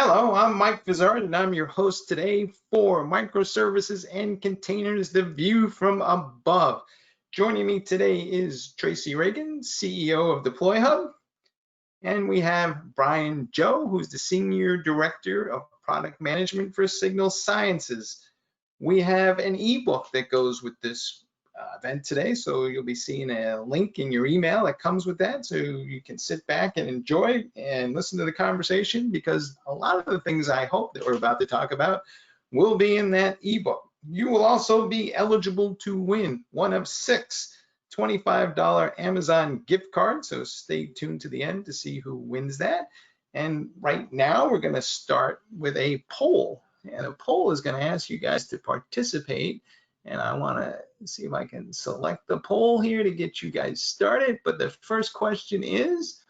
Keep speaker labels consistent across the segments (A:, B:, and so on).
A: Hello, I'm Mike Vizard, and I'm your host today for Microservices and Containers, the view from above. Joining me today is Tracy Reagan, CEO of Deploy Hub, and we have Brian Joe, who's the Senior Director of Product Management for Signal Sciences. We have an ebook that goes with this event today, so you'll be seeing a link in your email that comes with that, so you can sit back and enjoy and listen to the conversation, because a lot of the things I hope that we're about to talk about will be in that ebook. You will also be eligible to win one of 6 $25 Amazon gift cards, so stay tuned to the end to see who wins that. And right now we're going to start with a poll, and a poll is going to ask you guys to participate. And I want to see if I can select the poll here to get you guys started. But the first question is,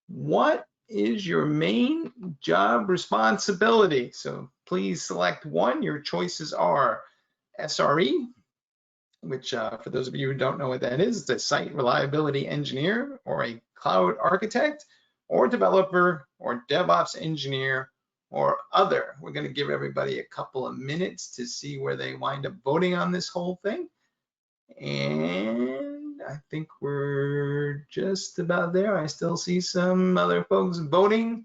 A: what is your main job responsibility? So please select one. Your choices are SRE, which for those of you who don't know what that is, it's a site reliability engineer, or a cloud architect, or developer, or DevOps engineer, or other. We're going to give everybody a couple of minutes to see where they wind up voting on this whole thing. And I think we're just about there. I still see some other folks voting.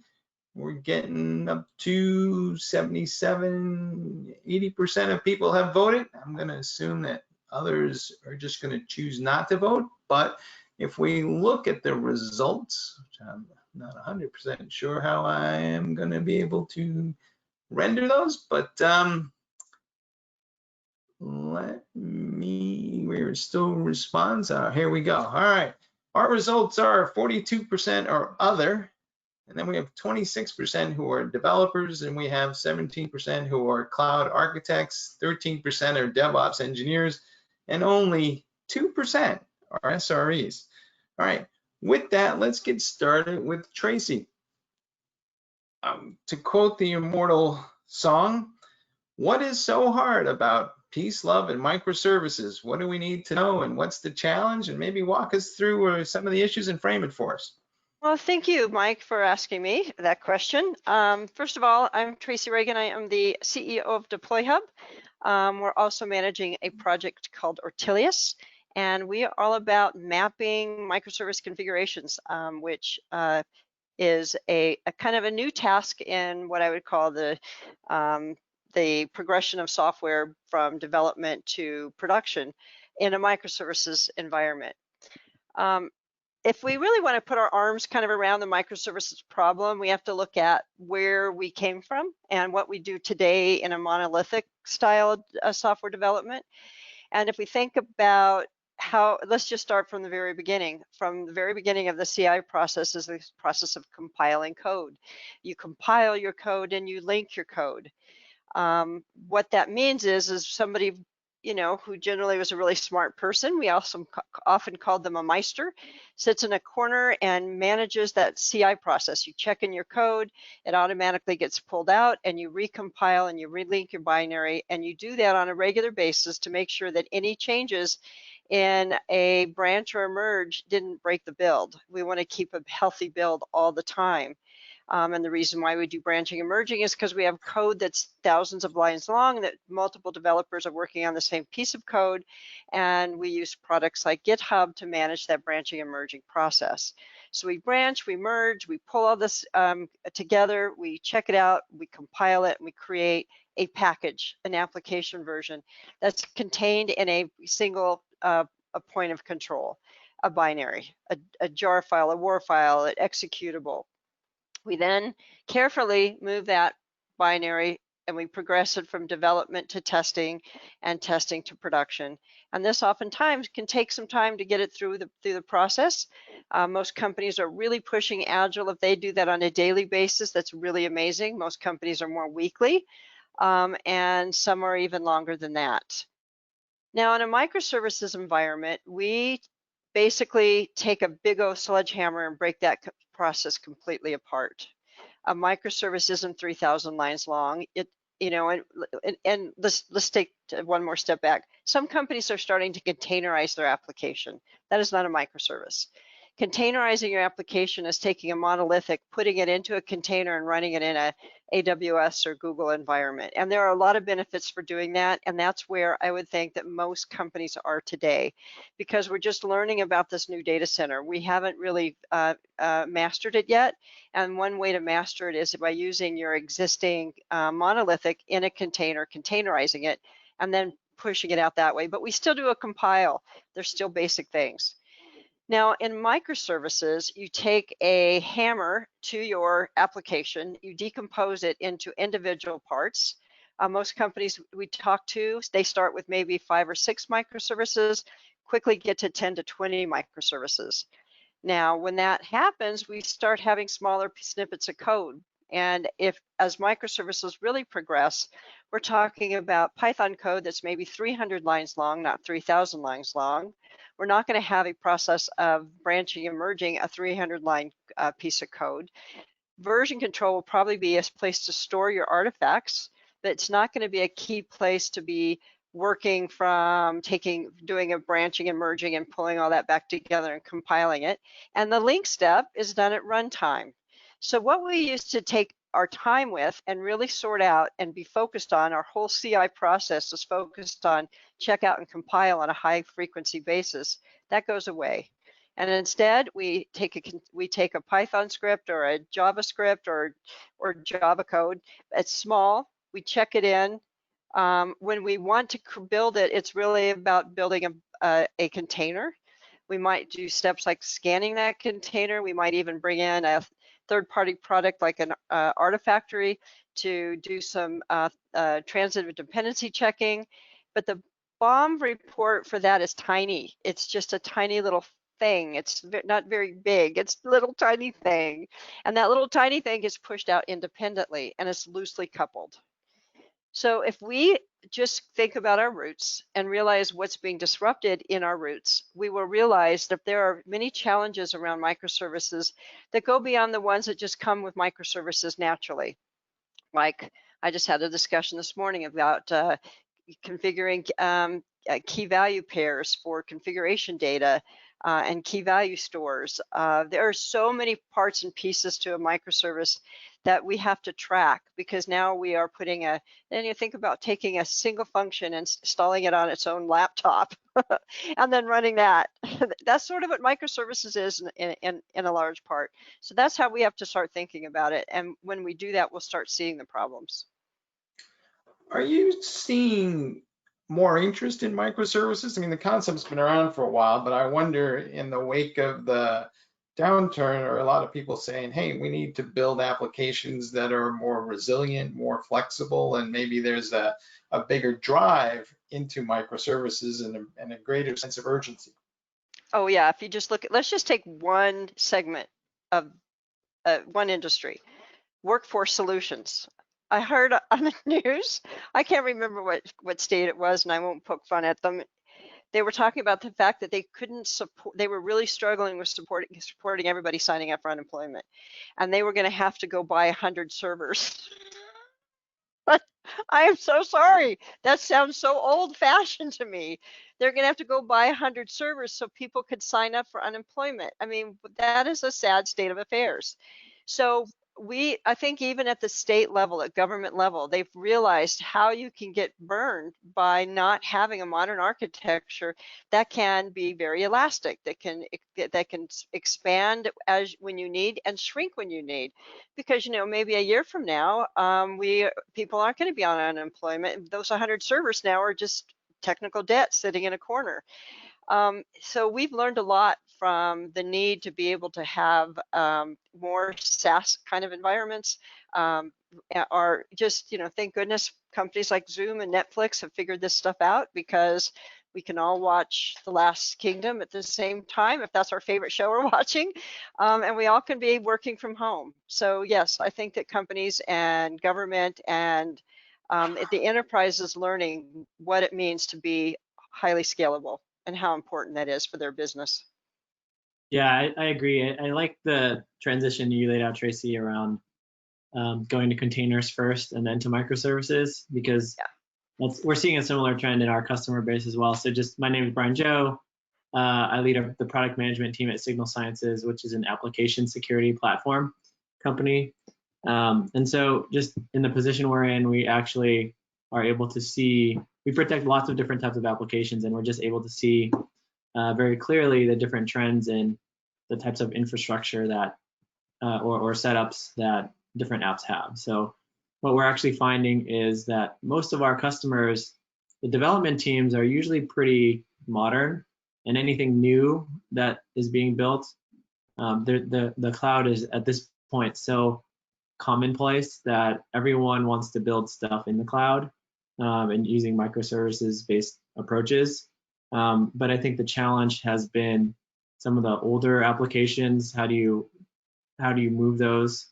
A: We're getting up to 77, 80% of people have voted. I'm going to assume that others are just going to choose not to vote. But if we look at the results, which I'm not 100% sure how I am going to be able to render those, but we're still response. Here we go. All right, our results are 42% are other, and then we have 26% who are developers, and we have 17% who are cloud architects, 13% are DevOps engineers, and only 2% are SREs. All right, with that, let's get started with Tracy. To quote the immortal song, what is so hard about peace, love, and microservices? What do we need to know, and what's the challenge? And maybe walk us through some of the issues and frame it for us.
B: Well, thank you, Mike, for asking me that question. First of all, I'm Tracy Reagan. I am the CEO of Deploy Hub. We're also managing a project called Ortelius, and we are all about mapping microservice configurations, which is a kind of a new task in what I would call the progression of software from development to production in a microservices environment. If we really want to put our arms kind of around the microservices problem, we have to look at where we came from and what we do today in a monolithic style software development. And if we think about how, let's just start from the very beginning. From the very beginning of the CI process is the process of compiling code. You compile your code and you link your code. What that means is somebody, you know, who generally was a really smart person, we also often called them a meister, sits in a corner and manages that CI process. You check in your code, it automatically gets pulled out, and you recompile and you relink your binary, and you do that on a regular basis to make sure that any changes in a branch or a merge didn't break the build. We want to keep a healthy build all the time. And the reason why we do branching and merging is because we have code that's thousands of lines long, that multiple developers are working on the same piece of code, and we use products like GitHub to manage that branching and merging process. So we branch, we merge, we pull all this together, we check it out, we compile it, and we create a package, an application version that's contained in a single a point of control, a binary, a jar file, a WAR file, an executable. We then carefully move that binary and we progress it from development to testing and testing to production. And this oftentimes can take some time to get it through the process. Most companies are really pushing Agile. If they do that on a daily basis, that's really amazing. Most companies are more weekly, and some are even longer than that. Now, in a microservices environment, we basically take a big old sledgehammer and break that process completely apart. A microservice isn't 3,000 lines long. And let's take one more step back. Some companies are starting to containerize their application. That is not a microservice. Containerizing your application is taking a monolithic, putting it into a container and running it in a AWS or Google environment. And there are a lot of benefits for doing that. And that's where I would think that most companies are today, because we're just learning about this new data center. We haven't really mastered it yet. And one way to master it is by using your existing monolithic in a container, containerizing it, and then pushing it out that way. But we still do a compile. There's still basic things. Now, in microservices, you take a hammer to your application, you decompose it into individual parts. Most companies we talk to, they start with maybe 5 or 6 microservices, quickly get to 10 to 20 microservices. Now, when that happens, we start having smaller snippets of code. And as microservices really progress, we're talking about Python code that's maybe 300 lines long, not 3,000 lines long. We're not going to have a process of branching and merging a 300-line piece of code. Version control will probably be a place to store your artifacts, but it's not going to be a key place to be working from doing a branching and merging and pulling all that back together and compiling it. And the link step is done at runtime. So what we used to take our time with and really sort out and be focused on, our whole CI process is focused on check out and compile on a high frequency basis. That goes away. And instead, we take a Python script or a JavaScript or Java code. It's small. We check it in. When we want to build it, it's really about building a container. We might do steps like scanning that container. We might even bring in a third-party product like an Artifactory to do some transitive dependency checking. But the BOM report for that is tiny. It's just a tiny little thing. It's not very big. It's a little tiny thing. And that little tiny thing is pushed out independently, and it's loosely coupled. So if we just think about our roots and realize what's being disrupted in our roots, we will realize that there are many challenges around microservices that go beyond the ones that just come with microservices naturally. Like I just had a discussion this morning about configuring key value pairs for configuration data and key value stores. There are so many parts and pieces to a microservice that we have to track, because now we are putting then you think about taking a single function and installing it on its own laptop and then running that. That's sort of what microservices is in a large part. So that's how we have to start thinking about it. And when we do that, we'll start seeing the problems.
A: Are you seeing more interest in microservices? I mean, the concept's been around for a while, but I wonder, in the wake of the downturn, are a lot of people saying, hey, we need to build applications that are more resilient, more flexible, and maybe there's a bigger drive into microservices and a greater sense of urgency?
B: Oh yeah, if you just look at, let's just take one segment of one industry, workforce solutions. I heard on the news, I can't remember what state it was, and I won't poke fun at them. They were talking about the fact that they couldn't support, they were really struggling with supporting everybody signing up for unemployment. And they were going to have to go buy 100 servers. I am so sorry. That sounds so old-fashioned to me. They're going to have to go buy 100 servers so people could sign up for unemployment. I mean, that is a sad state of affairs. So I think even at the state level, at government level, they've realized how you can get burned by not having a modern architecture that can be very elastic, that can expand when you need and shrink when you need. Because, you know, maybe a year from now, people aren't going to be on unemployment. Those 100 servers now are just technical debt sitting in a corner. So we've learned a lot from the need to be able to have more SaaS kind of environments. Are just, you know, thank goodness companies like Zoom and Netflix have figured this stuff out, because we can all watch The Last Kingdom at the same time if that's our favorite show we're watching, and we all can be working from home. So yes, I think that companies and government and the enterprise is learning what it means to be highly scalable and how important that is for their business.
C: Yeah, I agree. I like the transition you laid out, Tracy, around going to containers first and then to microservices, because we're seeing a similar trend in our customer base as well. So just, my name is Brian Joe. I lead the product management team at Signal Sciences, which is an application security platform company. And so just in the position we're in, we actually are able to see, we protect lots of different types of applications, and we're just able to see very clearly the different trends in the types of infrastructure that, or setups that different apps have. So what we're actually finding is that most of our customers, the development teams are usually pretty modern, and anything new that is being built, the cloud is at this point so commonplace that everyone wants to build stuff in the cloud and using microservices-based approaches. But I think the challenge has been some of the older applications. How do you move those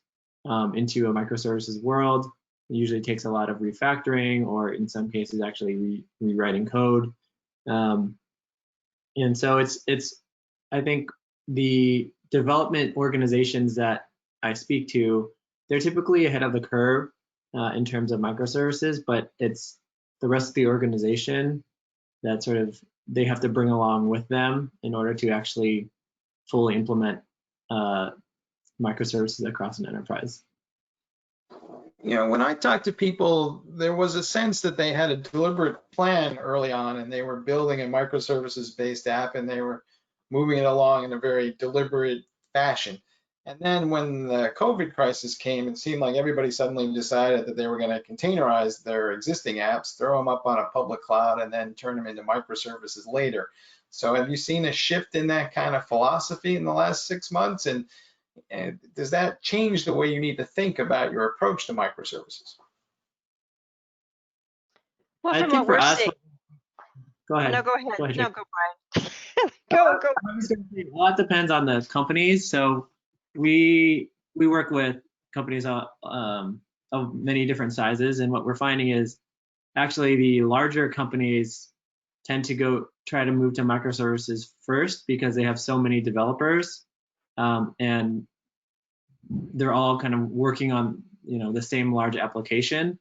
C: into a microservices world? It usually takes a lot of refactoring, or in some cases actually rewriting code. And so it's I think the development organizations that I speak to, they're typically ahead of the curve in terms of microservices, but it's the rest of the organization that sort of they have to bring along with them in order to actually fully implement microservices across an enterprise.
A: You know, when I talk to people, there was a sense that they had a deliberate plan early on, and they were building a microservices-based app, and they were moving it along in a very deliberate fashion. And then when the COVID crisis came, it seemed like everybody suddenly decided that they were going to containerize their existing apps, throw them up on a public cloud, and then turn them into microservices later. So have you seen a shift in that kind of philosophy in the last 6 months? And does that change the way you need to think about your approach to microservices?
B: Well,
C: I
B: from
C: think
B: what
C: for
B: we're
C: us,
B: seeing,
C: go ahead.
B: no, go ahead.
C: Go ahead,
B: No,
C: Jake.
B: go Brian. Go.
C: I was going to say, a lot depends on the companies. So we work with companies of many different sizes, and what we're finding is actually the larger companies tend to try to move to microservices first because they have so many developers, and they're all kind of working on the same large application,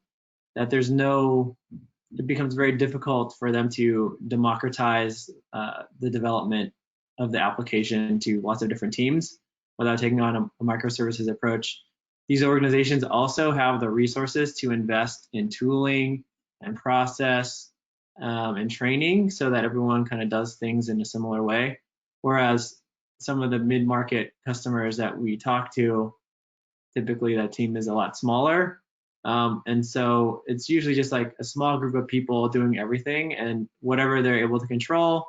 C: that it becomes very difficult for them to democratize the development of the application to lots of different teams without taking on a microservices approach. These organizations also have the resources to invest in tooling and process and training so that everyone kind of does things in a similar way. Whereas some of the mid-market customers that we talk to, typically that team is a lot smaller. And so it's usually just like a small group of people doing everything, and whatever they're able to control,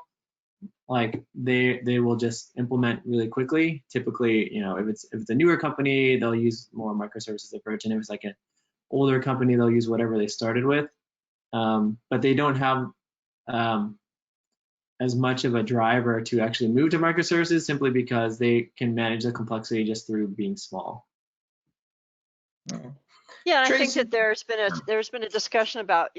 C: like they will just implement really quickly. Typically, if it's a newer company, they'll use more microservices approach, and if it's like an older company, they'll use whatever they started with. But they don't have as much of a driver to actually move to microservices, simply because they can manage the complexity just through being small.
B: Yeah, I think
A: Tracy?
B: that there's been a discussion about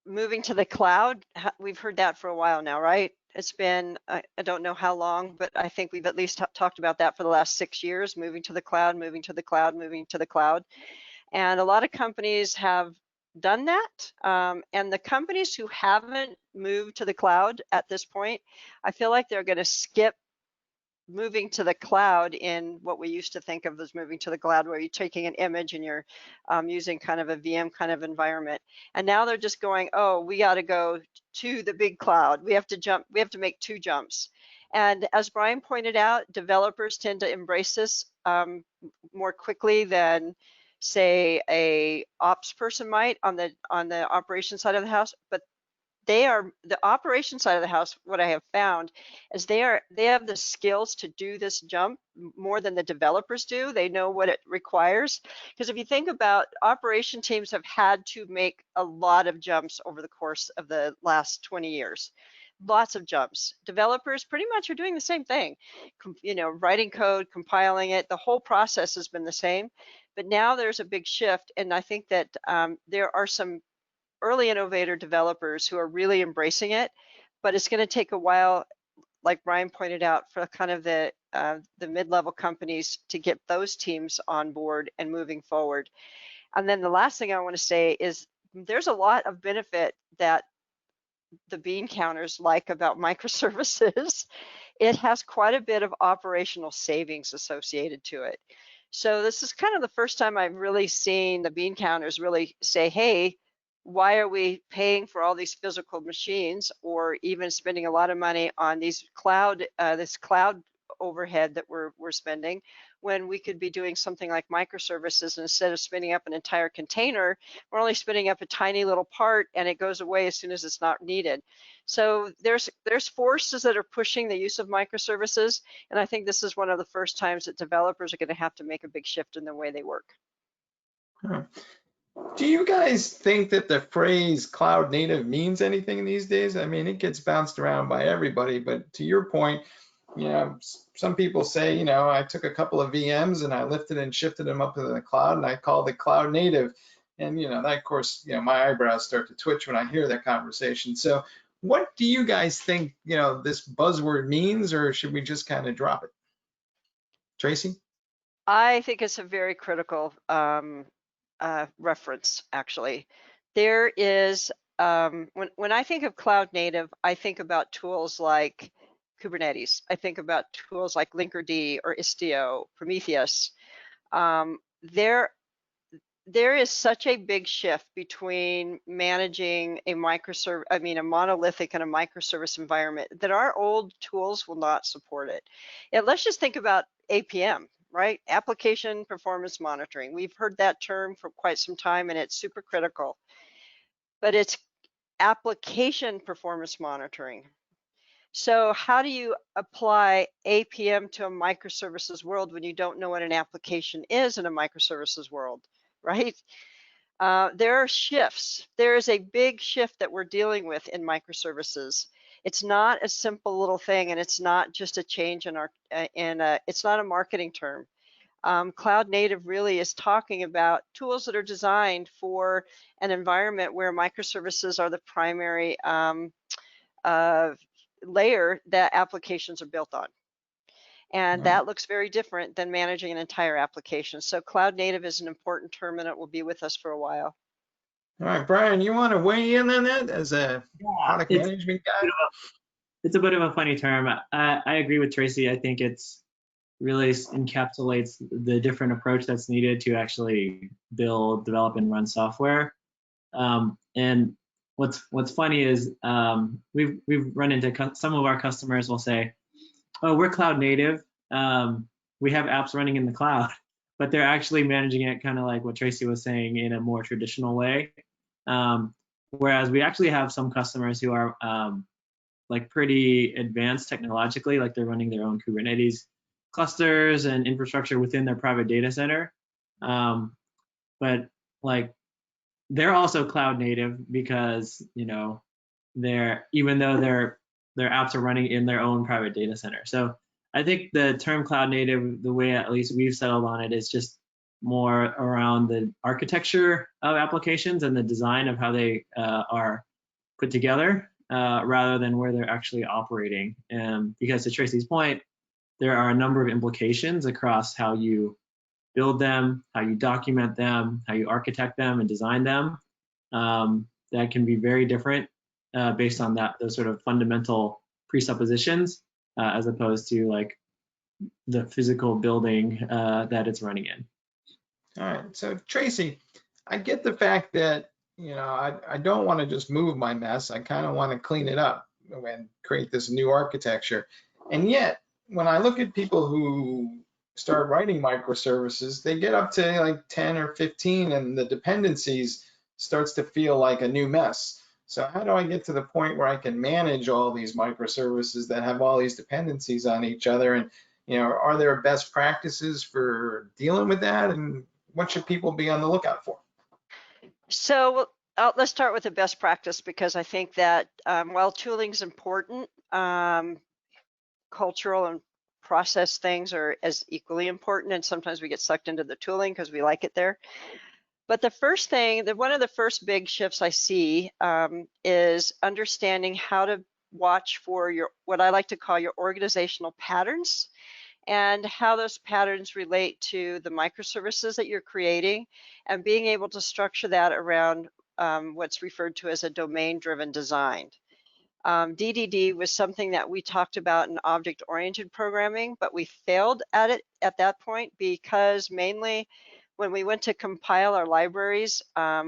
B: moving to the cloud. We've heard that for a while now, right? It's been I don't know how long, but I think we've at least talked about that for the last 6 years, moving to the cloud, moving to the cloud, moving to the cloud. And a lot of companies have done that. And the companies who haven't moved to the cloud at this point, I feel like they're going to skip moving to the cloud in what we used to think of as moving to the cloud, where you're taking an image and you're using kind of a VM kind of environment. And now they're just going, oh, we got to go to the big cloud. We have to make 2 jumps. And as Brian pointed out, developers tend to embrace this more quickly than, say, a ops person might on the operation side of the house. But the operation side of the house, what I have found is they have the skills to do this jump more than the developers do. They know what it requires. Because if you think about, operation teams have had to make a lot of jumps over the course of the last 20 years. Lots of jumps. Developers pretty much are doing the same thing, writing code, compiling it. The whole process has been the same. But now there's a big shift, and I think that there are some early innovator developers who are really embracing it, but it's going to take a while, like Brian pointed out, for kind of the mid-level companies to get those teams on board and moving forward. And then the last thing I want to say is there's a lot of benefit that the bean counters like about microservices, it has quite a bit of operational savings associated to it. So this is kind of the first time I've really seen the bean counters really say, hey, why are we paying for all these physical machines or even spending a lot of money on these this cloud overhead that we're spending when we could be doing something like microservices, and instead of spinning up an entire container, we're only spinning up a tiny little part and it goes away as soon as it's not needed. So there's forces that are pushing the use of microservices, and I think this is one of the first times that developers are going to have to make a big shift in the way they work.
A: Do you guys think that the phrase cloud native means anything these days? I mean, it gets bounced around by everybody, but to your point, you know, some people say, you know, I took a couple of VMs and I lifted and shifted them up into the cloud and I called it cloud native. And, you know, that of course, you know, my eyebrows start to twitch when I hear that conversation. So what do you guys think, you know, this buzzword means, or should we just kind of drop it? Tracy?
B: I think it's a very critical reference, actually. There is, when I think of cloud native, I think about tools like Kubernetes. I think about tools like Linkerd or Istio, Prometheus. There is such a big shift between managing a monolithic and a microservice environment that our old tools will not support it. And let's just think about APM, right? Application Performance Monitoring. We've heard that term for quite some time and it's super critical, but it's application performance monitoring. So how do you apply APM to a microservices world when you don't know what an application is in a microservices world, right? There are shifts. There is a big shift that we're dealing with in microservices. It's not a simple little thing, and it's not just a change in it's not a marketing term. Cloud native really is talking about tools that are designed for an environment where microservices are the primary layer that applications are built on. And that looks very different than managing an entire application. So cloud native is an important term and it will be with us for a while.
A: All right, Brian, you want to weigh in on that as a product management guy?
C: It's a bit of a funny term. I agree with Tracy. I think it's really encapsulates the different approach that's needed to actually build, develop, and run software. And what's funny is we've run into some of our customers will say, "Oh, we're cloud native. We have apps running in the cloud," but they're actually managing it kind of like what Tracy was saying in a more traditional way. Whereas we actually have some customers who are like pretty advanced technologically, like they're running their own Kubernetes clusters and infrastructure within their private data center. But like they're also cloud native because, you know, even though their apps are running in their own private data center. So I think the term cloud native, the way at least we've settled on it, is just more around the architecture of applications and the design of how they are put together, rather than where they're actually operating. Because to Tracy's point, there are a number of implications across how you build them, how you document them, how you architect them and design them, that can be very different based on those sort of fundamental presuppositions, as opposed to like the physical building that it's running in.
A: All right, so Tracy, I get the fact that, you know, I don't want to just move my mess. I kind of want to clean it up and create this new architecture. And yet, when I look at people who start writing microservices, they get up to like 10 or 15 and the dependencies starts to feel like a new mess. So how do I get to the point where I can manage all these microservices that have all these dependencies on each other? And, you know, are there best practices for dealing with that? And what should people be on the lookout for?
B: So let's start with the best practice, because I think that while tooling is important, cultural and process things are as equally important, and sometimes we get sucked into the tooling because we like it there. But the first thing, one of the first big shifts I see is understanding how to watch for what I like to call your organizational patterns, and how those patterns relate to the microservices that you're creating, and being able to structure that around what's referred to as a domain-driven design. DDD was something that we talked about in object-oriented programming, but we failed at it at that point because mainly when we went to compile our libraries,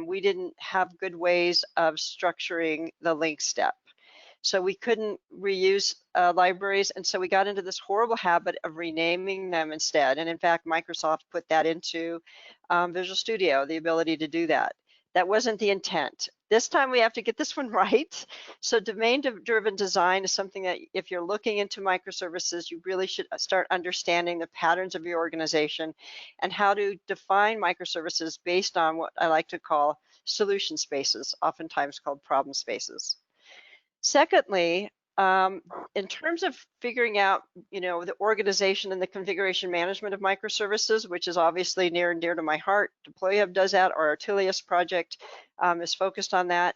B: we didn't have good ways of structuring the link step. So we couldn't reuse libraries, and so we got into this horrible habit of renaming them instead. And in fact, Microsoft put that into Visual Studio, the ability to do that. That wasn't the intent. This time we have to get this one right. So domain-driven design is something that if you're looking into microservices, you really should start understanding the patterns of your organization and how to define microservices based on what I like to call solution spaces, oftentimes called problem spaces. Secondly, in terms of figuring out, the organization and the configuration management of microservices, which is obviously near and dear to my heart, DeployHub does that. Our Artilius project is focused on that.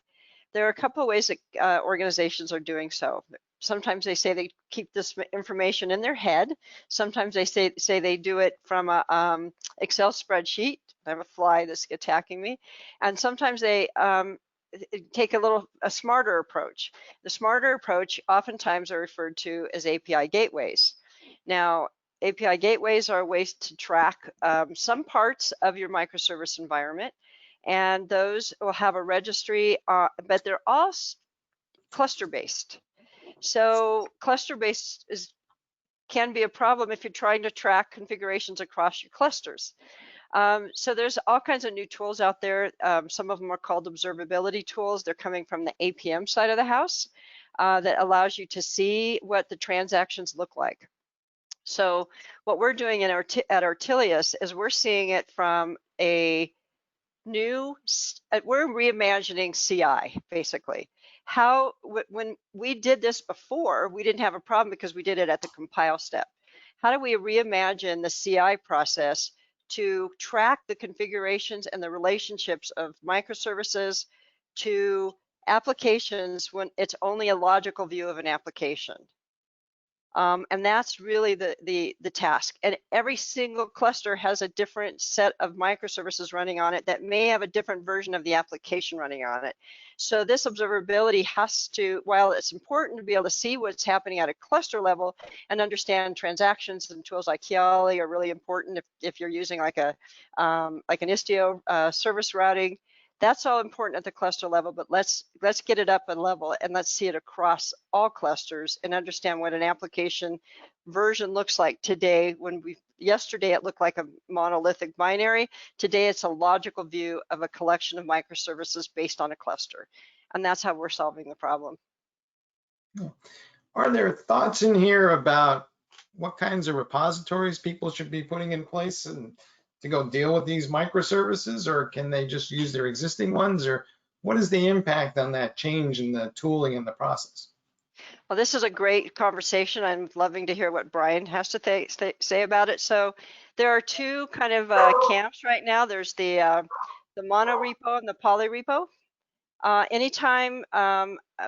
B: There are a couple of ways that organizations are doing so. Sometimes they say they keep this information in their head. Sometimes they say they do it from a Excel spreadsheet. I have a fly that's attacking me. And sometimes they take a smarter approach. The smarter approach oftentimes are referred to as API gateways. Now, API gateways are ways to track some parts of your microservice environment, and those will have a registry, but they're all cluster-based. So cluster-based can be a problem if you're trying to track configurations across your clusters. So there's all kinds of new tools out there. Some of them are called observability tools. They're coming from the APM side of the house that allows you to see what the transactions look like. So what we're doing at Artilius is we're seeing it from we're reimagining CI, basically. When we did this before, we didn't have a problem because we did it at the compile step. How do we reimagine the CI process to track the configurations and the relationships of microservices to applications when it's only a logical view of an application? And that's really the task. And every single cluster has a different set of microservices running on it that may have a different version of the application running on it. So this observability has to, while it's important to be able to see what's happening at a cluster level and understand transactions, and tools like Kiali are really important if you're using like an Istio service routing. That's all important at the cluster level, but let's get it up a level and let's see it across all clusters and understand what an application version looks like today. Yesterday it looked like a monolithic binary. Today it's a logical view of a collection of microservices based on a cluster. And that's how we're solving the problem.
A: Are there thoughts in here about what kinds of repositories people should be putting in place and to go deal with these microservices, or can they just use their existing ones, or what is the impact on that change in the tooling and the process?
B: Well, this is a great conversation. I'm loving to hear what Brian has to say about it. So there are two kind of camps right now. There's the Monorepo and the Polyrepo. Anytime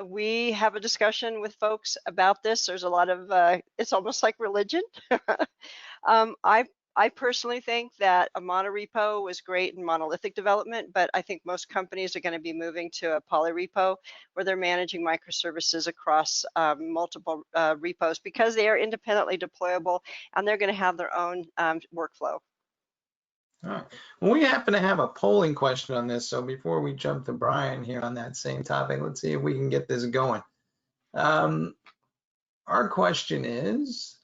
B: we have a discussion with folks about this, there's a lot of, it's almost like religion. I personally think that a monorepo was great in monolithic development, but I think most companies are going to be moving to a polyrepo where they're managing microservices across multiple repos because they are independently deployable and they're going to have their own workflow.
A: All right. Well, we happen to have a polling question on this, so before we jump to Brian here on that same topic, let's see if we can get this going. Our question is,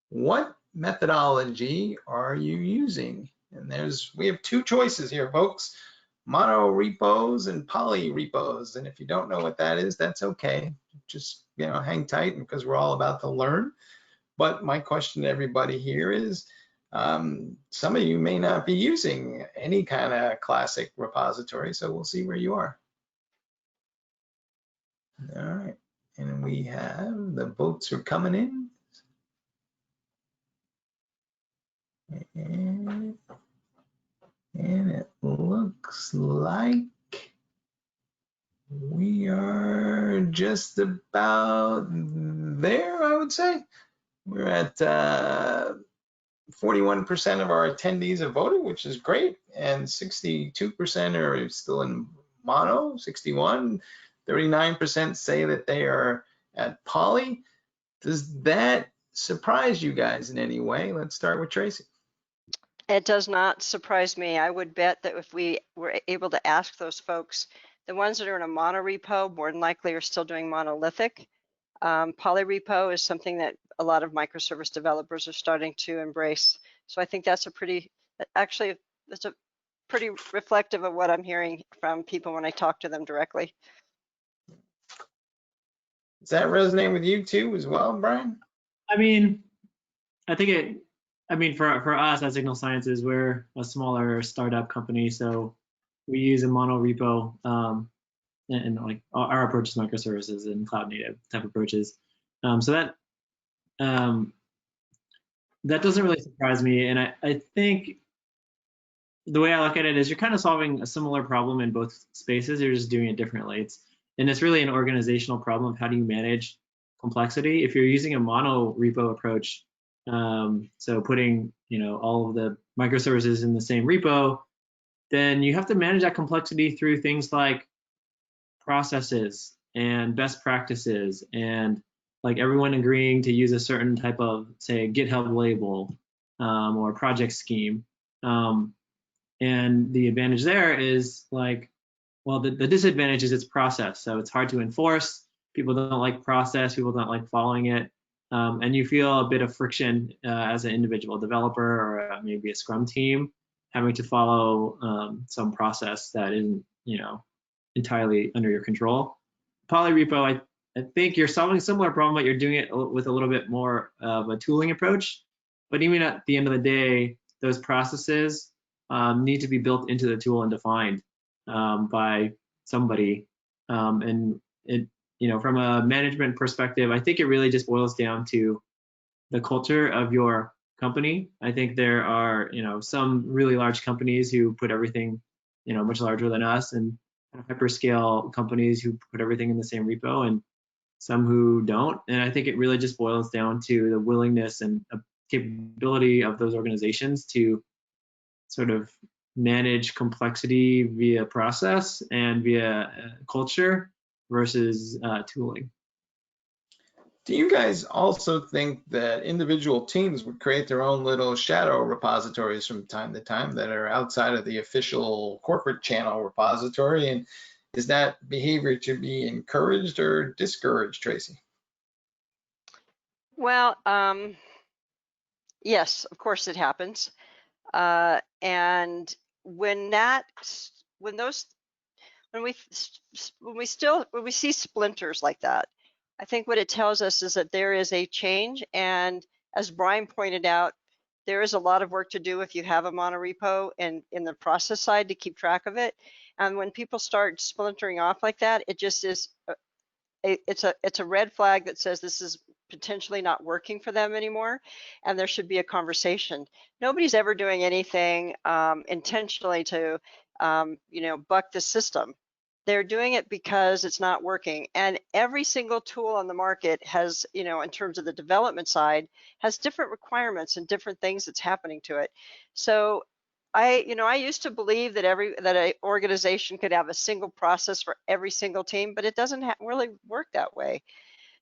A: what methodology are you using? And we have two choices here, folks: monorepos and polyrepos. And if you don't know what that is, that's okay. Just hang tight because we're all about to learn. But my question to everybody here is, some of you may not be using any kind of classic repository, so we'll see where you are. All right, and we have the votes are coming in. And it looks like we are just about there, I would say. We're at 41% of our attendees have voted, which is great, and 62% are still in mono, 61, 39% say that they are at Poly. Does that surprise you guys in any way? Let's start with Tracy.
B: It does not surprise me. I would bet that if we were able to ask those folks, the ones that are in a monorepo more than likely are still doing monolithic. Polyrepo is something that a lot of microservice developers are starting to embrace. So I think that's that's a pretty reflective of what I'm hearing from people when I talk to them directly.
A: Does that resonate with you too as well, Brian?
C: I mean, for us at Signal Sciences, we're a smaller startup company, so we use a monorepo, and like our approach is microservices and Cloudnative type approaches. So that doesn't really surprise me, and I think the way I look at it is you're kind of solving a similar problem in both spaces. You're just doing it differently. It's really an organizational problem of how do you manage complexity. If you're using a monorepo approach, so putting all of the microservices in the same repo, then you have to manage that complexity through things like processes and best practices and like everyone agreeing to use a certain type of, say, GitHub label or project scheme. And the advantage there is the disadvantage is its process. So it's hard to enforce. People don't like process. People don't like following it. And you feel a bit of friction as an individual developer or maybe a Scrum team having to follow some process that isn't, entirely under your control. Polyrepo, I think you're solving a similar problem, but you're doing it with a little bit more of a tooling approach. But even at the end of the day, those processes need to be built into the tool and defined by somebody. And it, from a management perspective, I think it really just boils down to the culture of your company. I think there are, some really large companies who put everything, much larger than us, and hyperscale companies who put everything in the same repo, and some who don't. And I think it really just boils down to the willingness and capability of those organizations to sort of manage complexity via process and via culture versus tooling.
A: Do you guys also think that individual teams would create their own little shadow repositories from time to time that are outside of the official corporate channel repository? And is that behavior to be encouraged or discouraged, Tracy?
B: Well, yes, of course it happens. And when we see splinters like that, I think what it tells us is that there is a change. And as Brian pointed out, there is a lot of work to do if you have a monorepo and in the process side to keep track of it. And when people start splintering off like that, it just is it's a red flag that says this is potentially not working for them anymore, and there should be a conversation. Nobody's ever doing anything intentionally to buck the system. They're doing it because it's not working, and every single tool on the market has, in terms of the development side, has different requirements and different things that's happening to it. So I used to believe that an organization could have a single process for every single team, but it doesn't really work that way.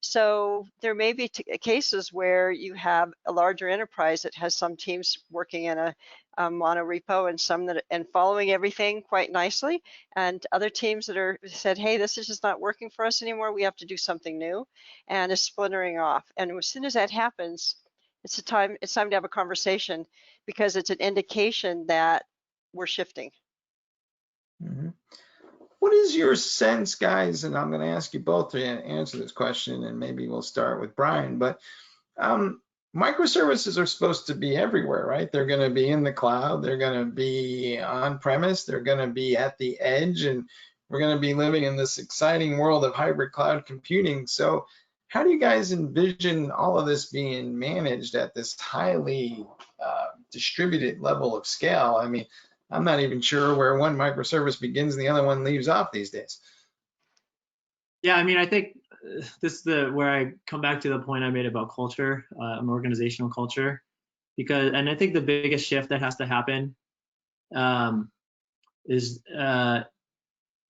B: So there may be cases where you have a larger enterprise that has some teams working in a monorepo and some that and following everything quite nicely, and other teams that are said, hey, this is just not working for us anymore. We have to do something new, and is splintering off. And as soon as that happens, it's time to have a conversation, because it's an indication that we're shifting.
A: Mm-hmm. What is your sense, guys? And I'm going to ask you both to answer this question, and maybe we'll start with Brian. But microservices are supposed to be everywhere, right? They're going to be in the cloud. They're going to be on premise. They're going to be at the edge. And we're going to be living in this exciting world of hybrid cloud computing. So how do you guys envision all of this being managed at this highly distributed level of scale? I mean, I'm not even sure where one microservice begins and the other one leaves off these days.
C: Yeah, I mean, I think this is where I come back to the point I made about culture, organizational culture, and I think the biggest shift that has to happen is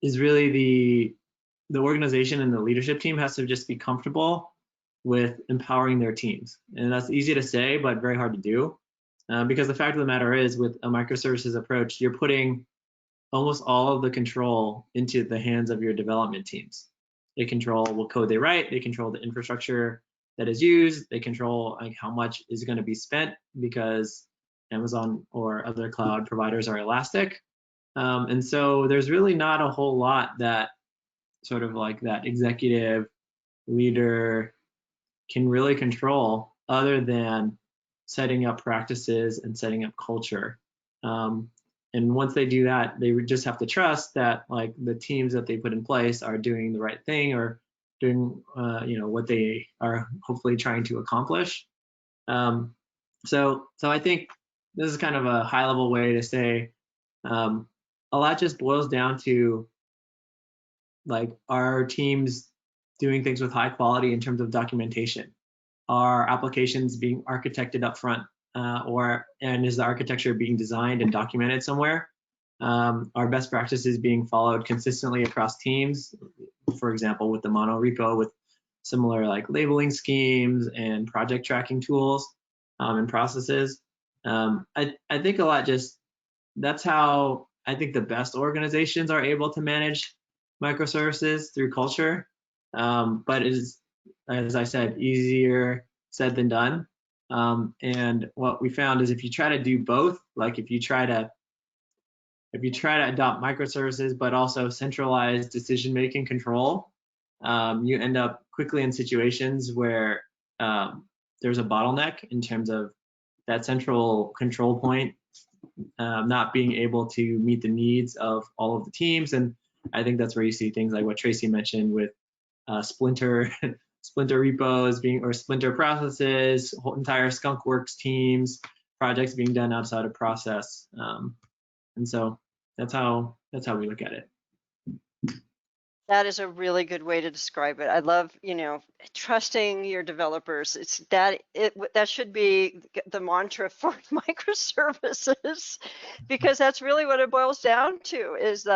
C: really the organization and the leadership team has to just be comfortable with empowering their teams. And that's easy to say, but very hard to do. Because the fact of the matter is, with a microservices approach, you're putting almost all of the control into the hands of your development teams. They control what code they write, they control the infrastructure that is used, they control like how much is going to be spent because Amazon or other cloud providers are elastic. And so there's really not a whole lot that sort of like that executive leader can really control other than setting up practices and setting up culture. And once they do that, they would just have to trust that like the teams that they put in place are doing the right thing or doing what they are hopefully trying to accomplish. So I think this is kind of a high level way to say a lot just boils down to like our teams doing things with high quality in terms of documentation. Are applications being architected up front, and is the architecture being designed and documented somewhere? Are best practices being followed consistently across teams? For example, with the Monorepo, with similar like labeling schemes and project tracking tools and processes. I think a lot just that's how I think the best organizations are able to manage microservices through culture. But it is, as I said, easier said than done. And what we found is if you try to do both, like if you try to adopt microservices but also centralized decision-making control, you end up quickly in situations where there's a bottleneck in terms of that central control point not being able to meet the needs of all of the teams. And I think that's where you see things like what Tracy mentioned with splinter repos or splinter processes, whole entire skunk works teams, projects being done outside of process. And so that's how we look at it.
B: That is a really good way to describe it. I love, trusting your developers. That should be the mantra for microservices, because that's really what it boils down to is,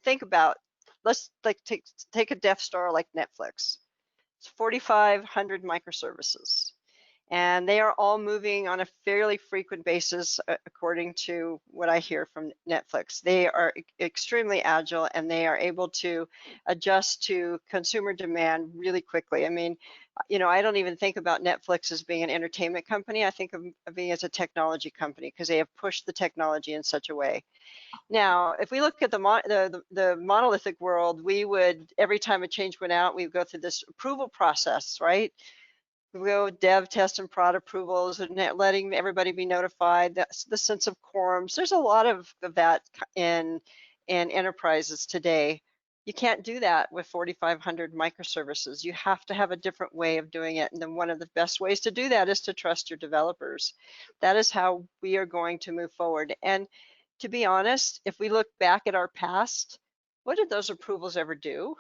B: think about, let's like take a Death Star like Netflix. It's 4,500 microservices. And they are all moving on a fairly frequent basis, according to what I hear from Netflix. They are extremely agile and they are able to adjust to consumer demand really quickly. I mean, I don't even think about Netflix as being an entertainment company. I think of being as a technology company because they have pushed the technology in such a way. Now, if we look at the monolithic world, we would, every time a change went out, we would go through this approval process, right? We go dev, test, and prod approvals and letting everybody be notified. That's the sense of quorums. There's a lot of that in enterprises today. You can't do that with 4,500 microservices. You have to have a different way of doing it. And then one of the best ways to do that is to trust your developers. That is how we are going to move forward. And to be honest, if we look back at our past, what did those approvals ever do?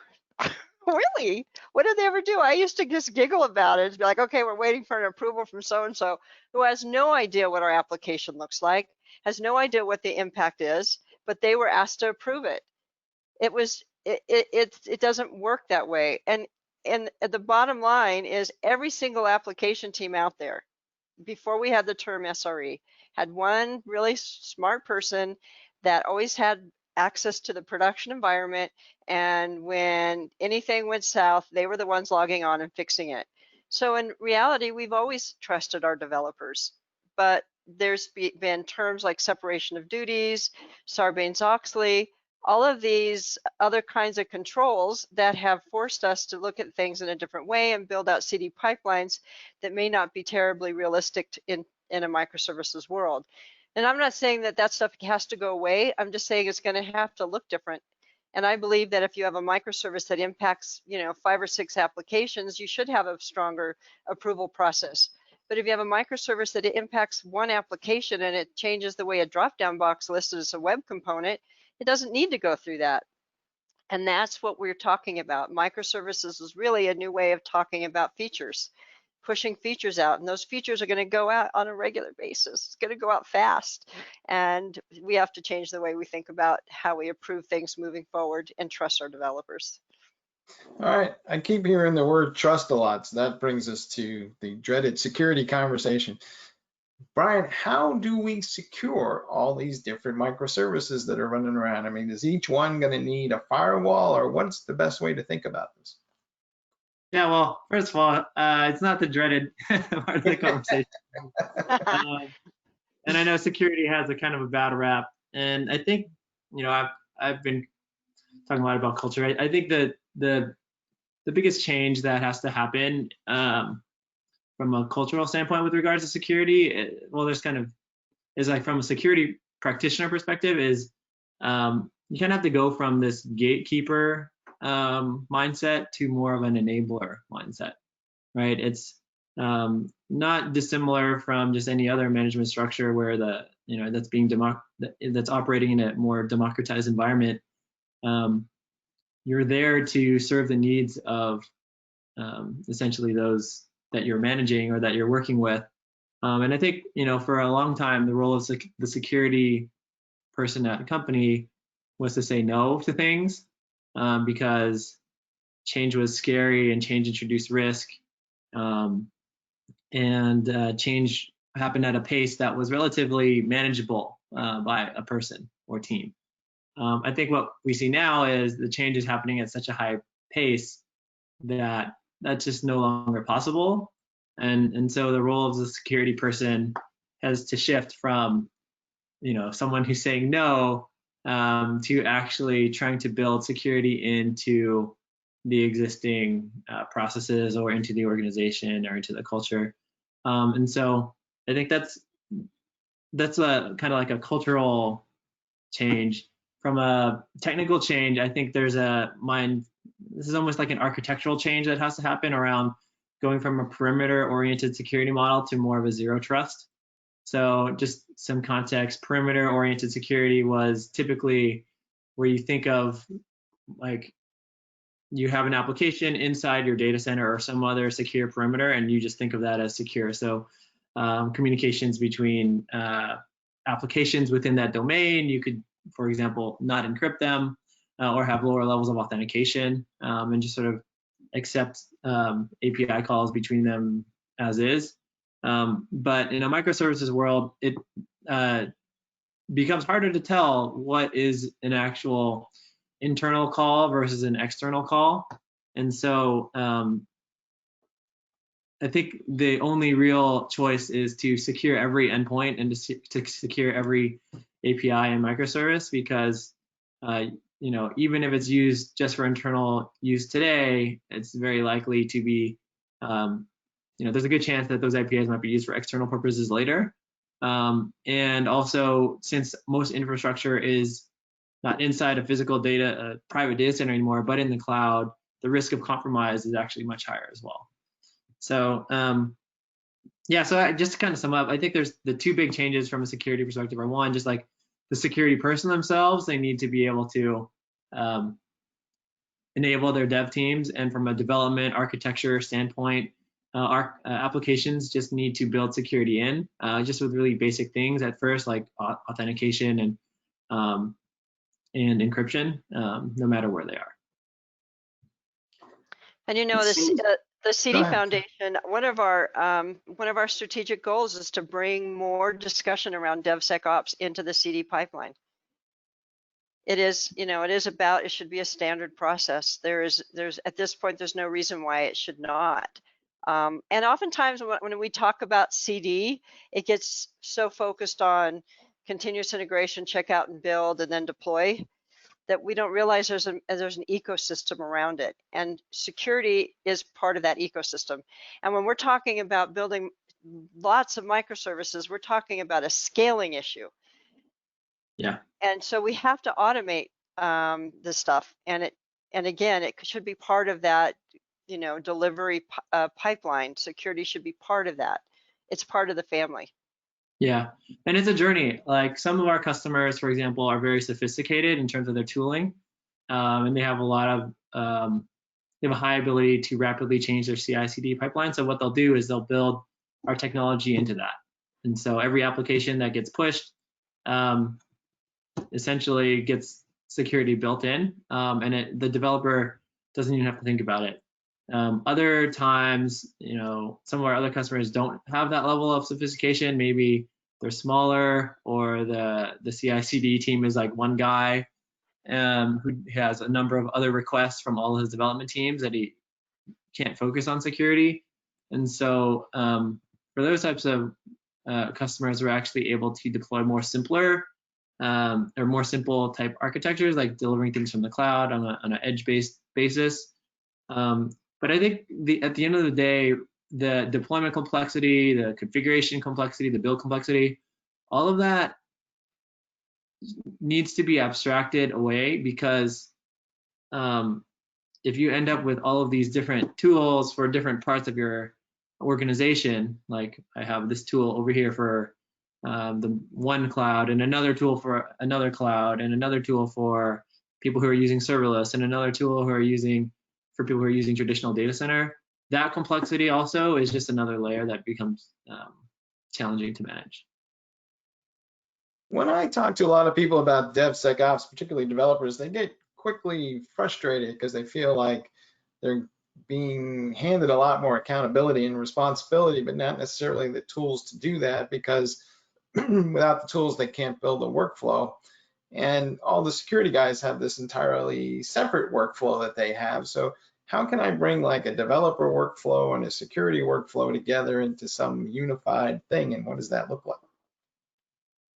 B: Really? What did they ever do? I used to just giggle about it. It's be like, okay, we're waiting for an approval from so-and-so who has no idea what our application looks like, has no idea what the impact is, but they were asked to approve it. It doesn't work that way. And the bottom line is every single application team out there, before we had the term SRE, had one really smart person that always had access to the production environment, and when anything went south, they were the ones logging on and fixing it. So in reality, we've always trusted our developers, but there's been terms like separation of duties, Sarbanes-Oxley, all of these other kinds of controls that have forced us to look at things in a different way and build out CD pipelines that may not be terribly realistic in a microservices world. And I'm not saying that stuff has to go away. I'm just saying it's going to have to look different. And I believe that if you have a microservice that impacts, 5 or 6 applications, you should have a stronger approval process. But if you have a microservice that impacts one application and it changes the way a drop-down box lists as a web component, it doesn't need to go through that. And that's what we're talking about. Microservices is really a new way of talking about features, pushing features out, and those features are going to go out on a regular basis. It's going to go out fast, and we have to change the way we think about how we approve things moving forward and trust our developers.
A: All right, I keep hearing the word trust a lot, so that brings us to the dreaded security conversation. Brian, how do we secure all these different microservices that are running around? I mean, is each one going to need a firewall, or what's the best way to think about this?
C: Yeah, well, first of all, it's not the dreaded part of the conversation. Um, and I know security has a kind of a bad rap. And I think, I've been talking a lot about culture. I think that the biggest change that has to happen from a cultural standpoint with regards to security, well, there's kind of is like from a security practitioner perspective is you kind of have to go from this gatekeeper mindset to more of an enabler mindset, right? It's not dissimilar from just any other management structure where that's operating in a more democratized environment. You're there to serve the needs of essentially those that you're managing or that you're working with. And I think, for a long time, the role of the security person at a company was to say no to things because change was scary and change introduced risk. And change happened at a pace that was relatively manageable by a person or team. I think what we see now is the change is happening at such a high pace that that's just no longer possible. And so the role of the security person has to shift from, someone who's saying no to actually trying to build security into the existing processes or into the organization or into the culture. And so I think that's a kind of like a cultural change. From a technical change, I think this is almost like an architectural change that has to happen around going from a perimeter oriented security model to more of a zero trust. So just some context, perimeter oriented security was typically where you think of like you have an application inside your data center or some other secure perimeter, and you just think of that as secure. So communications between applications within that domain, you could, for example, not encrypt them or have lower levels of authentication and just sort of accept API calls between them as is. But in a microservices world, it becomes harder to tell what is an actual internal call versus an external call. And so I think the only real choice is to secure every endpoint and to secure every API and microservice, because even if it's used just for internal use today, it's very likely to be there's a good chance that those APIs might be used for external purposes later. And also, since most infrastructure is not inside a physical private data center anymore, but in the cloud, the risk of compromise is actually much higher as well. So so just to kind of sum up, I think there's the two big changes from a security perspective are one, just like the security person themselves, they need to be able to enable their dev teams, and from a development architecture standpoint, our applications just need to build security in, just with really basic things at first, like authentication and encryption, no matter where they are.
B: And the CD Foundation, one of our strategic goals is to bring more discussion around DevSecOps into the CD pipeline. It should be a standard process. There's at this point, there's no reason why it should not. And oftentimes when we talk about CD, it gets so focused on continuous integration, check out and build, and then deploy, that we don't realize there's an ecosystem around it. And security is part of that ecosystem. And when we're talking about building lots of microservices, we're talking about a scaling issue.
C: Yeah.
B: And so we have to automate this stuff. And again, it should be part of that, delivery pipeline. Security should be part of that. It's part of the family.
C: Yeah, and it's a journey. Like some of our customers, for example, are very sophisticated in terms of their tooling, and they have they have a high ability to rapidly change their CI/CD pipeline. So what they'll do is they'll build our technology into that, and so every application that gets pushed essentially gets security built in, and the developer doesn't even have to think about it. Other times, some of our other customers don't have that level of sophistication. Maybe they're smaller, or the CI/CD team is like one guy who has a number of other requests from all his development teams that he can't focus on security. And so for those types of customers, we're actually able to deploy more simpler or more simple type architectures, like delivering things from the cloud on an edge-based basis. But I think at the end of the day, the deployment complexity, the configuration complexity, the build complexity, all of that needs to be abstracted away, because if you end up with all of these different tools for different parts of your organization, like I have this tool over here for the one cloud, and another tool for another cloud, and another tool for people who are using serverless, and another tool for people who are using traditional data center, that complexity also is just another layer that becomes challenging to manage.
A: When I talk to a lot of people about DevSecOps, particularly developers, they get quickly frustrated because they feel like they're being handed a lot more accountability and responsibility, but not necessarily the tools to do that, because without the tools, they can't build a workflow. And all the security guys have this entirely separate workflow that they have. So how can I bring like a developer workflow and a security workflow together into some unified thing? And what does that look like?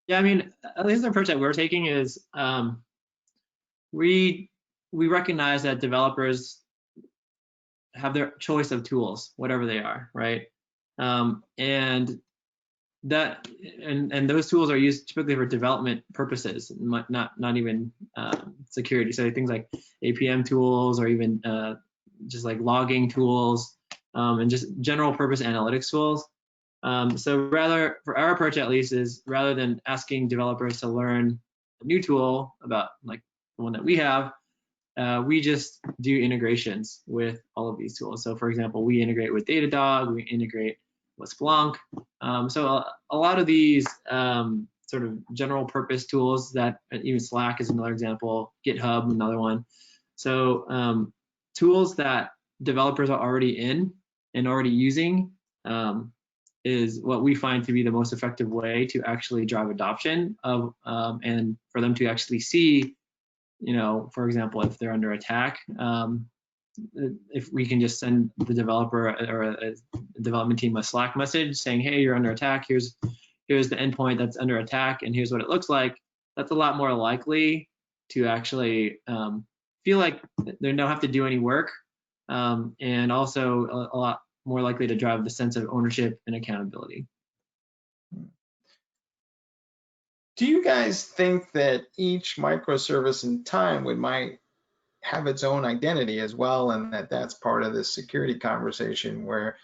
C: Yeah, I mean, at least the approach that we're taking is we recognize that developers have their choice of tools, whatever they are, right? And those tools are used typically for development purposes, not even security. So things like APM tools, or even just like logging tools, and just general purpose analytics tools. So rather, for our approach at least, is rather than asking developers to learn a new tool about like the one that we have, we just do integrations with all of these tools. So for example, we integrate with Datadog, we integrate with Splunk. So a lot of these sort of general purpose tools, that even Slack is another example, GitHub another one. So tools that developers are already in and already using is what we find to be the most effective way to actually drive adoption of, and for them to actually see, for example, if they're under attack, if we can just send the developer or a development team a Slack message saying, hey, you're under attack, here's the endpoint that's under attack, and here's what it looks like, that's a lot more likely to actually feel like they don't have to do any work, and also a lot more likely to drive the sense of ownership and accountability.
A: Do you guys think that each microservice in time might have its own identity as well, and that's part of this security conversation, where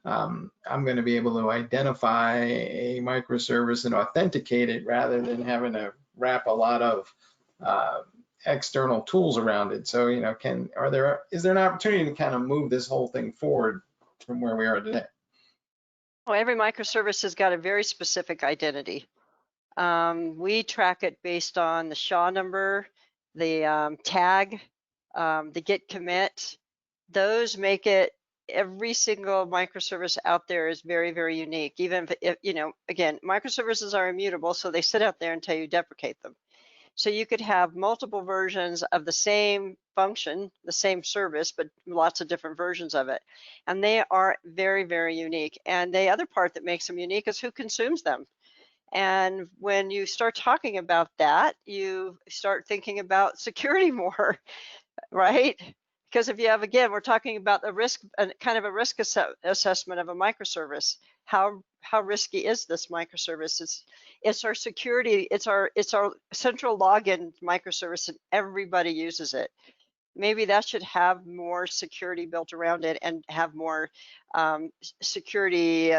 A: I'm going to be able to identify a microservice and authenticate it rather than having to wrap a lot of external tools around it? So, is there an opportunity to kind of move this whole thing forward from where we are today?
B: Well, every microservice has got a very specific identity. We track it based on the SHA number, the tag, the git commit. Those make it, every single microservice out there is very, very unique. Even if again, microservices are immutable, so they sit out there until you deprecate them. So you could have multiple versions of the same function, the same service, but lots of different versions of it. And they are very, very unique. And the other part that makes them unique is who consumes them. And when you start talking about that, you start thinking about security more, right? Because if you have, again, we're talking about a risk, kind of a risk assessment of a microservice. How risky is this microservice? It's our security, it's our central login microservice, and everybody uses it. Maybe that should have more security built around it and have more security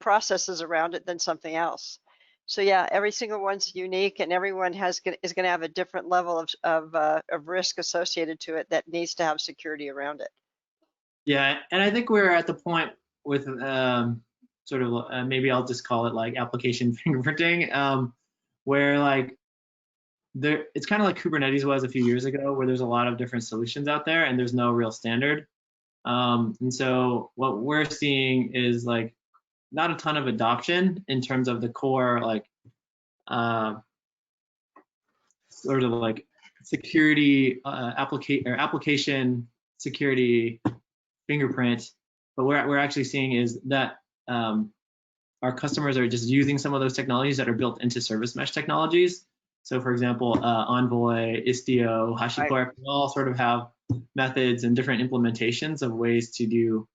B: processes around it than something else. So yeah, every single one's unique, and everyone is going to have a different level of risk associated to it that needs to have security around it.
C: Yeah, and I think we're at the point with sort of maybe I'll just call it like application fingerprinting, where like it's kind of like Kubernetes was a few years ago, where there's a lot of different solutions out there and there's no real standard. And so what we're seeing is like not a ton of adoption in terms of the core, like sort of like security application security fingerprint. But what we're actually seeing is that our customers are just using some of those technologies that are built into service mesh technologies. So for example, Envoy, Istio, HashiCorp,
B: Right.
C: all sort of have methods and different implementations of ways to do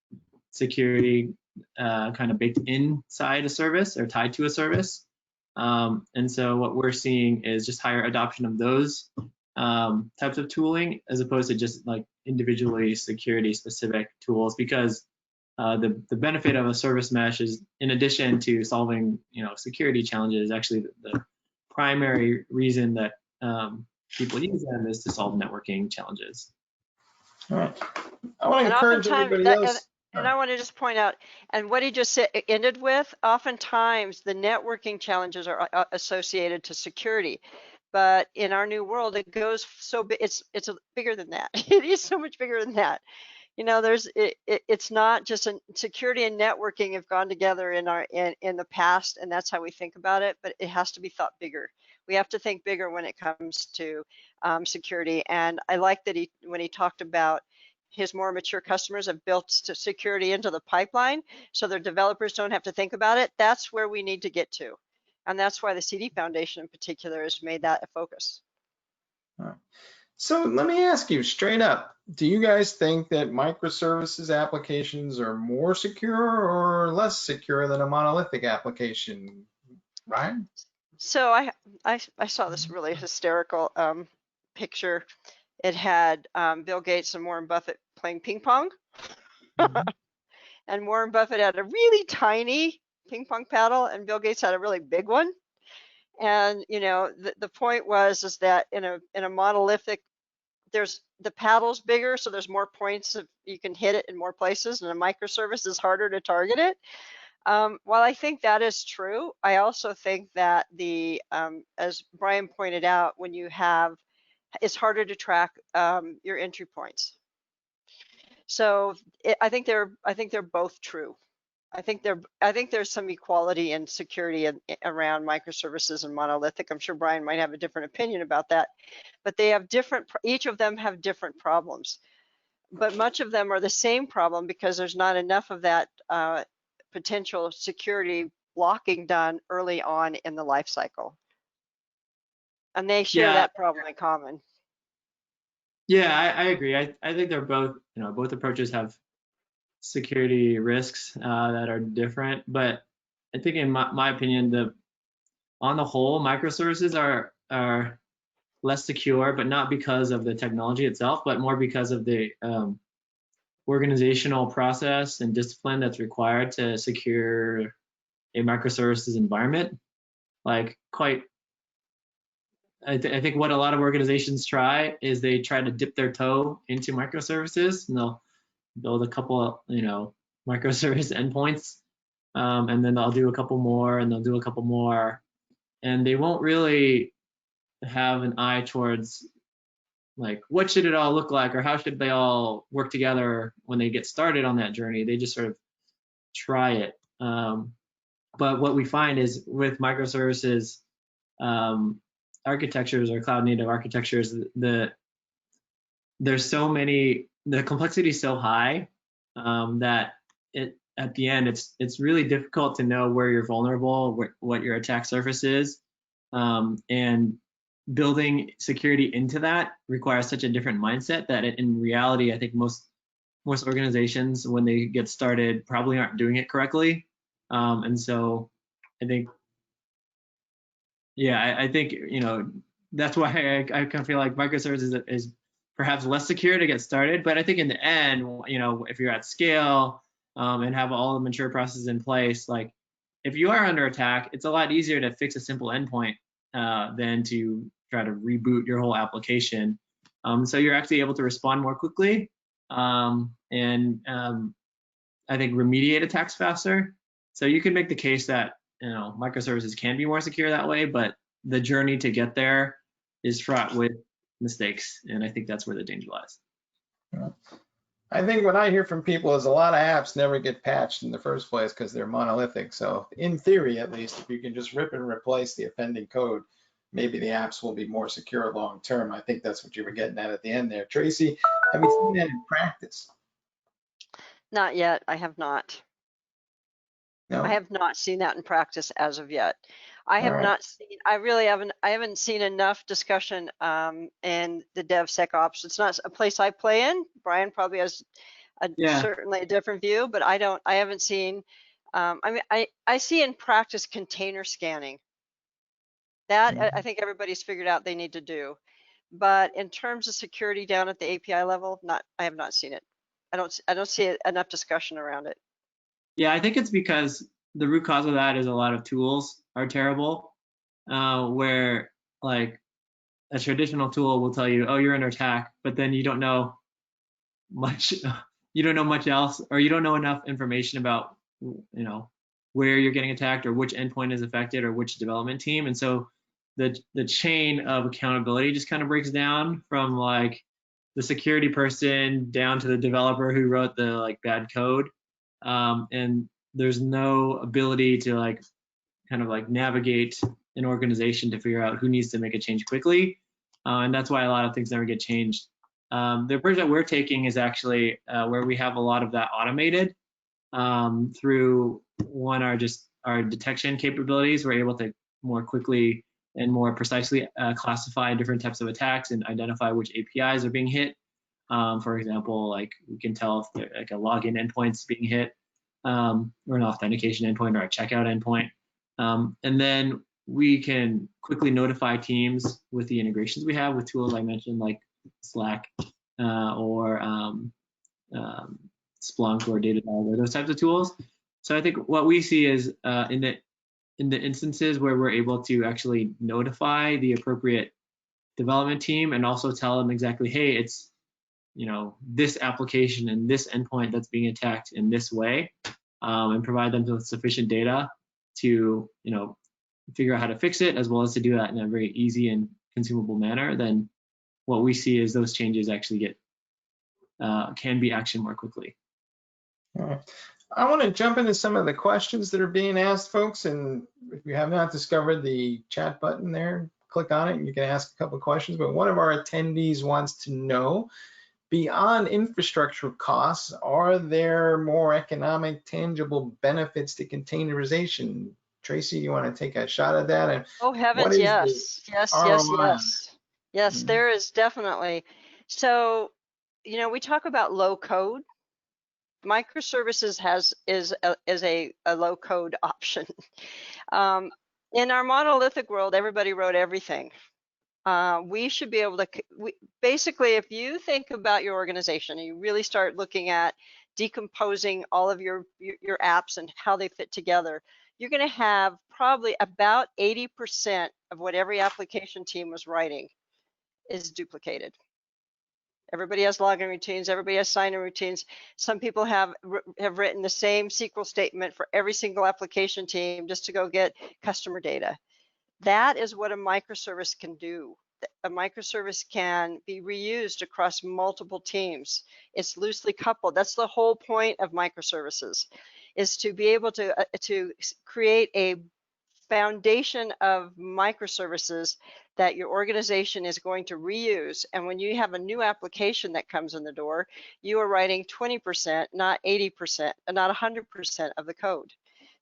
C: security kind of baked inside a service or tied to a service. And so what we're seeing is just higher adoption of those types of tooling, as opposed to just like individually security specific tools, because the benefit of a service mesh is, in addition to solving security challenges, actually the primary reason that people use them is to solve networking challenges.
A: All right. I want to
B: And
A: encourage
B: oftentimes,
A: everybody else.
B: and I want to just point out, and what he just ended with, oftentimes the networking challenges are associated to security. But in our new world, it goes so big, it's bigger than that. It is so much bigger than that. It's not just security and networking have gone together in the past, and that's how we think about it, but it has to be thought bigger. We have to think bigger when it comes to security. And I like that when he talked about his more mature customers have built security into the pipeline so their developers don't have to think about it. That's where we need to get to. And that's why the CD Foundation in particular has made that a focus.
A: So let me ask you straight up, do you guys think that microservices applications are more secure or less secure than a monolithic application, Ryan?
B: So I saw this really hysterical picture. It had Bill Gates and Warren Buffett playing ping pong. And Warren Buffett had a really tiny ping pong paddle and Bill Gates had a really big one. And the point is that in a monolithic, there's the paddle's bigger, so there's more points you can hit it in more places, and a microservice is harder to target it. While I think that is true, I also think that as Brian pointed out, it's harder to track your entry points. So I think they're both true. I think there's some equality in security around microservices and monolithic. I'm sure Brian might have a different opinion about that, but each of them have different problems. But much of them are the same problem because there's not enough of that potential security blocking done early on in the life cycle. And they share that problem in common.
C: Yeah, I agree. I think they're both, both approaches have security risks that are different, but I think in my opinion, on the whole, microservices are less secure, but not because of the technology itself, but more because of the organizational process and discipline that's required to secure a microservices environment. I think what a lot of organizations try is they try to dip their toe into microservices, and they'll build a couple, microservice endpoints, and then they'll do a couple more, and they'll do a couple more, and they won't really have an eye towards what should it all look like, or how should they all work together when they get started on that journey. They just sort of try it. But what we find is with microservices architectures or cloud native architectures, there's so many, the complexity is so high that at the end it's really difficult to know where you're vulnerable, what your attack surface is, and building security into that requires such a different mindset that in reality, I think most organizations, when they get started, probably aren't doing it correctly. And so I think, I think, that's why I kind of feel like microservices is perhaps less secure to get started. But I think in the end, if you're at scale and have all the mature processes in place, if you are under attack, it's a lot easier to fix a simple endpoint than to try to reboot your whole application. So you're actually able to respond more quickly and I think remediate attacks faster. So you can make the case that microservices can be more secure that way, but the journey to get there is fraught with mistakes, and I think that's where the danger lies.
A: I think what I hear from people is a lot of apps never get patched in the first place because they're monolithic. So in theory, at least, if you can just rip and replace the offending code, maybe the apps will be more secure long term. I think that's what you were getting at the end there. Tracy, have you seen that in practice?
B: Not yet. I have not.
A: No?
B: I have not seen that in practice as of yet. I
A: All
B: have
A: right.
B: not seen, I really haven't, I haven't seen enough discussion in the DevSecOps. It's not a place I play in. Brian probably has certainly a different view, but I haven't seen, I mean, I see in practice container scanning. That I think everybody's figured out they need to do. But in terms of security down at the API level, I have not seen it. I don't see enough discussion around it.
C: Yeah, I think it's because the root cause of that is a lot of tools are terrible, where like a traditional tool will tell you, oh, you're under attack, but then you don't know much, you don't know much else, or you don't know enough information about, where you're getting attacked or which endpoint is affected or which development team. And so the chain of accountability just kind of breaks down from like the security person down to the developer who wrote the like bad code. And there's no ability to like kind of like navigate an organization to figure out who needs to make a change quickly. And that's why a lot of things never get changed. The approach that we're taking is actually where we have a lot of that automated through our detection capabilities. We're able to more quickly and more precisely classify different types of attacks and identify which APIs are being hit. For example, like we can tell if like a login endpoint's being hit, or an authentication endpoint or a checkout endpoint. And then we can quickly notify teams with the integrations we have with tools I mentioned, like Slack or Splunk or Datadog or those types of tools. So I think what we see is in the instances where we're able to actually notify the appropriate development team and also tell them exactly, hey, it's this application and this endpoint that's being attacked in this way, and provide them with sufficient data to figure out how to fix it, as well as to do that in a very easy and consumable manner, then what we see is those changes actually can be actioned more quickly.
A: All right. I want to jump into some of the questions that are being asked, folks. And if you have not discovered the chat button there, click on it and you can ask a couple of questions. But one of our attendees wants to know, beyond infrastructure costs, are there more economic, tangible benefits to containerization? Tracy, you want to take a shot at that? And
B: oh heavens, yes. Yes, there is definitely. So, we talk about low code. Microservices is a low code option. In our monolithic world, everybody wrote everything. We should be able to, basically, if you think about your organization and you really start looking at decomposing all of your apps and how they fit together, you're going to have probably about 80% of what every application team was writing is duplicated. Everybody has login routines, everybody has sign-in routines. Some people have written the same SQL statement for every single application team just to go get customer data. That is what a microservice can do. A microservice can be reused across multiple teams. It's loosely coupled. That's the whole point of microservices, is to be able to create a foundation of microservices that your organization is going to reuse. And when you have a new application that comes in the door, you are writing 20%, not 80%, not 100% of the code.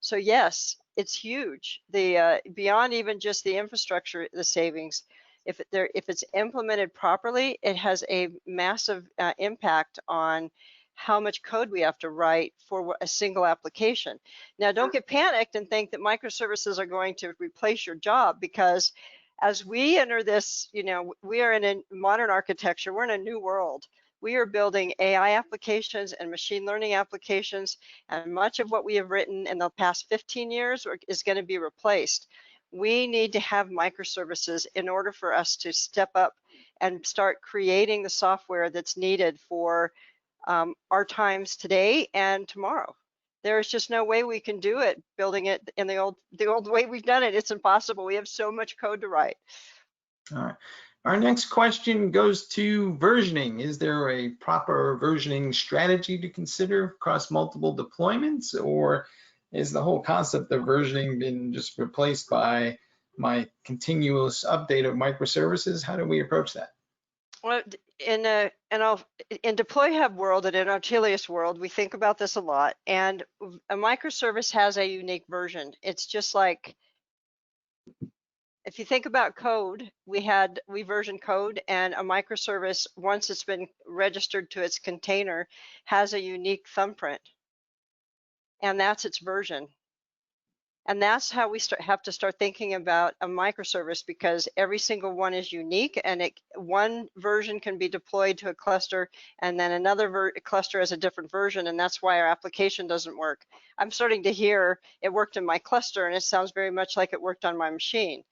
B: So yes, it's huge. The beyond even just the infrastructure, the savings, if it's implemented properly, it has a massive impact on how much code we have to write for a single application. Now, don't get panicked and think that microservices are going to replace your job, because as we enter this, we are in a modern architecture, we're in a new world. We are building AI applications and machine learning applications, and much of what we have written in the past 15 years is going to be replaced. We need to have microservices in order for us to step up and start creating the software that's needed for our times today and tomorrow. There's just no way we can do it building it in the old way we've done it. It's impossible. We have so much code to write.
A: All right. Our next question goes to versioning. Is there a proper versioning strategy to consider across multiple deployments, or is the whole concept of versioning been just replaced by my continuous update of microservices? How do we approach that?
B: Well, in Deploy Hub world and in Artelius world, we think about this a lot. And a microservice has a unique version. It's just like, if you think about code, we version code, and a microservice, once it's been registered to its container, has a unique thumbprint, and that's its version. And that's how we have to start thinking about a microservice, because every single one is unique, and one version can be deployed to a cluster, and then another cluster has a different version, and that's why our application doesn't work. I'm starting to hear it worked in my cluster, and it sounds very much like it worked on my machine.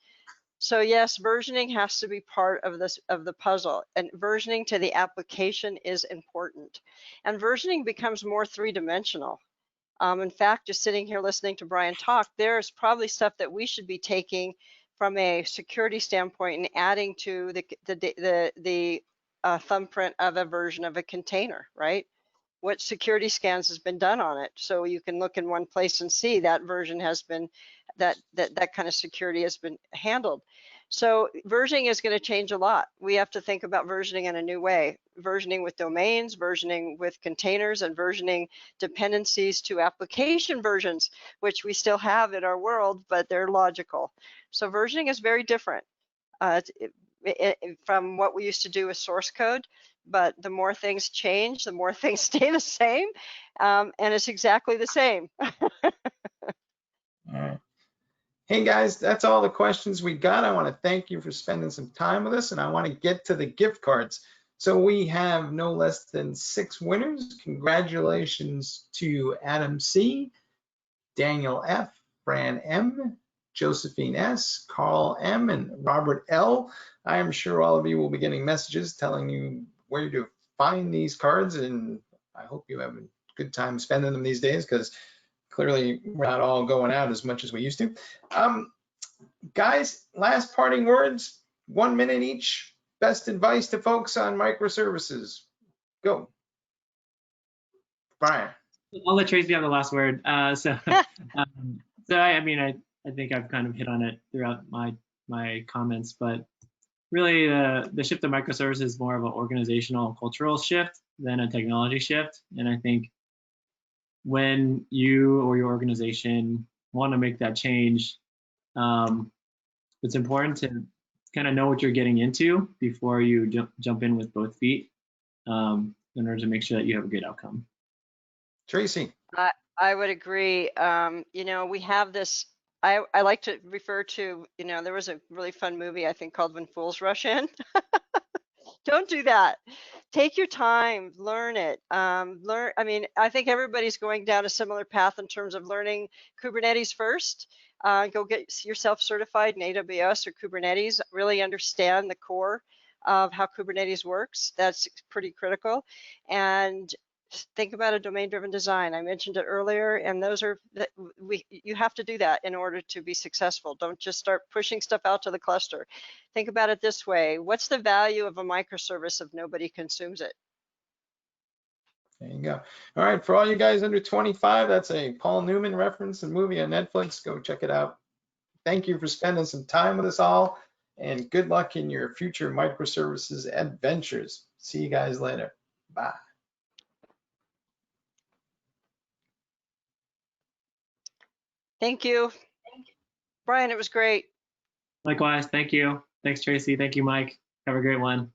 B: So yes, versioning has to be part of the puzzle, and versioning to the application is important. And versioning becomes more three-dimensional. In fact, just sitting here listening to Brian talk, there's probably stuff that we should be taking from a security standpoint and adding to the thumbprint of a version of a container, right? What security scans has been done on it, so you can look in one place and see that version has been, that kind of security has been handled. So versioning is going to change a lot. We have to think about versioning in a new way. Versioning with domains, versioning with containers, and versioning dependencies to application versions, which we still have in our world, but they're logical. So versioning is very different from what we used to do with source code. But the more things change, the more things stay the same, and it's exactly the same.
A: All right. Hey guys, that's all the questions we got. I want to thank you for spending some time with us, and I want to get to the gift cards. So we have no less than 6 winners. Congratulations to Adam C, Daniel F, Fran M, Josephine S, Carl M, and Robert L. I am sure all of you will be getting messages telling you where to find these cards, and I hope you have a good time spending them these days, because clearly we're not all going out as much as we used to. Guys, last parting words, 1 minute each. Best advice to folks on microservices. Go. Brian.
C: I'll let Tracy have the last word. I think I've kind of hit on it throughout my comments, but really the shift to microservices is more of an organizational and cultural shift than a technology shift. And I think when you or your organization want to make that change, it's important to kind of know what you're getting into before you jump in with both feet, in order to make sure that you have a good outcome.
A: Tracy.
B: I would agree. We have this, I like to refer to, there was a really fun movie, I think, called When Fools Rush In. Don't do that. Take your time, learn it. I think everybody's going down a similar path in terms of learning Kubernetes first. Go get yourself certified in AWS or Kubernetes, really understand the core of how Kubernetes works. That's pretty critical. And think about a domain-driven design. I mentioned it earlier, and you have to do that in order to be successful. Don't just start pushing stuff out to the cluster. Think about it this way: what's the value of a microservice if nobody consumes it?
A: There you go. All right, for all you guys under 25, that's a Paul Newman reference, a movie on Netflix. Go check it out. Thank you for spending some time with us all, and good luck in your future microservices adventures. See you guys later. Bye.
B: Thank you. Brian, it was great.
C: Likewise, thank you. Thanks, Tracy. Thank you, Mike. Have a great one.